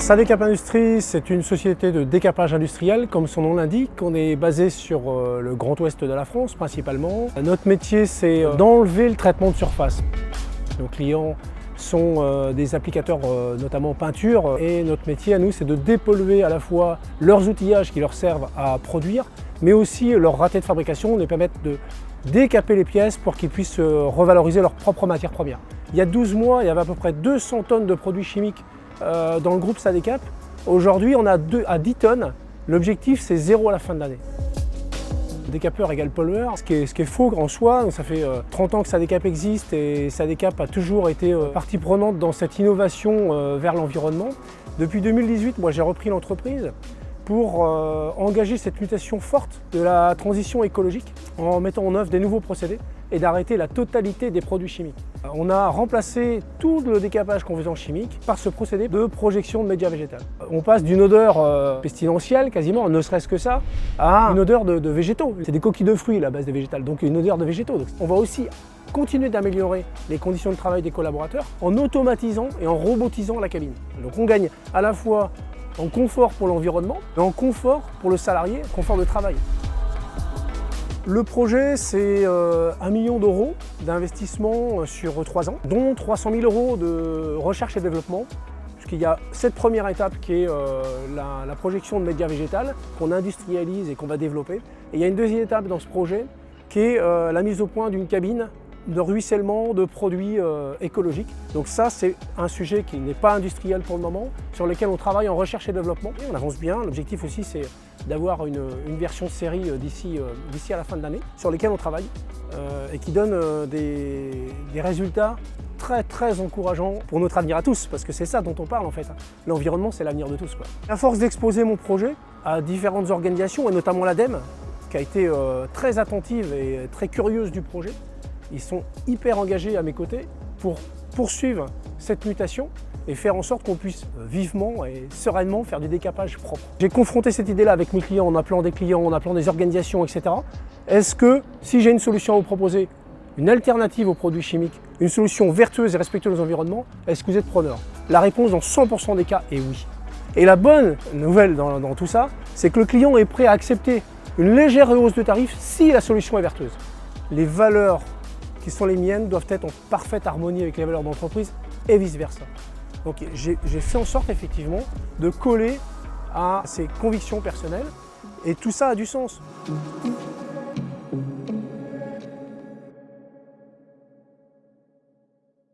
Sadecap Industries, c'est une société de décapage industriel, comme son nom l'indique. On est basé sur le Grand Ouest de la France principalement. Notre métier, c'est d'enlever le traitement de surface. Nos clients sont des applicateurs, notamment peinture, et notre métier à nous, c'est de dépolluer à la fois leurs outillages qui leur servent à produire, mais aussi leurs ratés de fabrication, les permettre de décaper les pièces pour qu'ils puissent revaloriser leur propre matière première. Il y a 12 mois, il y avait à peu près 200 tonnes de produits chimiques dans le groupe Sadecap. Aujourd'hui, on a à 10 tonnes. L'objectif, c'est 0 à la fin de l'année. Décapeur égale pollueur, ce qui est faux en soi. Donc ça fait 30 ans que Sadecap existe et Sadecap a toujours été partie prenante dans cette innovation vers l'environnement. Depuis 2018, moi j'ai repris l'entreprise pour engager cette mutation forte de la transition écologique en mettant en œuvre des nouveaux procédés et d'arrêter la totalité des produits chimiques. On a remplacé tout le décapage qu'on faisait en chimique par ce procédé de projection de média végétal. On passe d'une odeur pestilentielle quasiment, ne serait-ce que ça, à une odeur de végétaux. C'est des coquilles de fruits à la base des végétales, donc une odeur de végétaux. Donc on va aussi continuer d'améliorer les conditions de travail des collaborateurs en automatisant et en robotisant la cabine. Donc on gagne à la fois en confort pour l'environnement et en confort pour le salarié, confort de travail. Le projet, c'est 1 million d'euros d'investissement sur 3 ans, dont 300 000 euros de recherche et développement, puisqu'il y a cette première étape qui est la projection de média végétal qu'on industrialise et qu'on va développer. Et il y a une deuxième étape dans ce projet qui est la mise au point d'une cabine de ruissellement de produits écologiques. Donc ça, c'est un sujet qui n'est pas industriel pour le moment, sur lequel on travaille en recherche et développement. Et on avance bien. L'objectif aussi, c'est d'avoir une version série d'ici à la fin de l'année, sur lesquels on travaille et qui donne des résultats très encourageants pour notre avenir à tous, parce que c'est ça dont on parle en fait. L'environnement, c'est l'avenir de tous, quoi. À force d'exposer mon projet à différentes organisations, et notamment l'ADEME, qui a été très attentive et très curieuse du projet, ils sont hyper engagés à mes côtés pour poursuivre cette mutation et faire en sorte qu'on puisse vivement et sereinement faire du décapage propre. J'ai confronté cette idée-là avec mes clients, en appelant des clients, en appelant des organisations, etc. Est-ce que si j'ai une solution à vous proposer, une alternative aux produits chimiques, une solution vertueuse et respectueuse de l'environnement, est-ce que vous êtes preneur? La réponse dans 100% des cas est oui. Et la bonne nouvelle dans tout ça, c'est que le client est prêt à accepter une légère hausse de tarif si la solution est vertueuse. Les valeurs qui sont les miennes doivent être en parfaite harmonie avec les valeurs d'entreprise et vice-versa. Donc j'ai fait en sorte effectivement de coller à ces convictions personnelles et tout ça a du sens.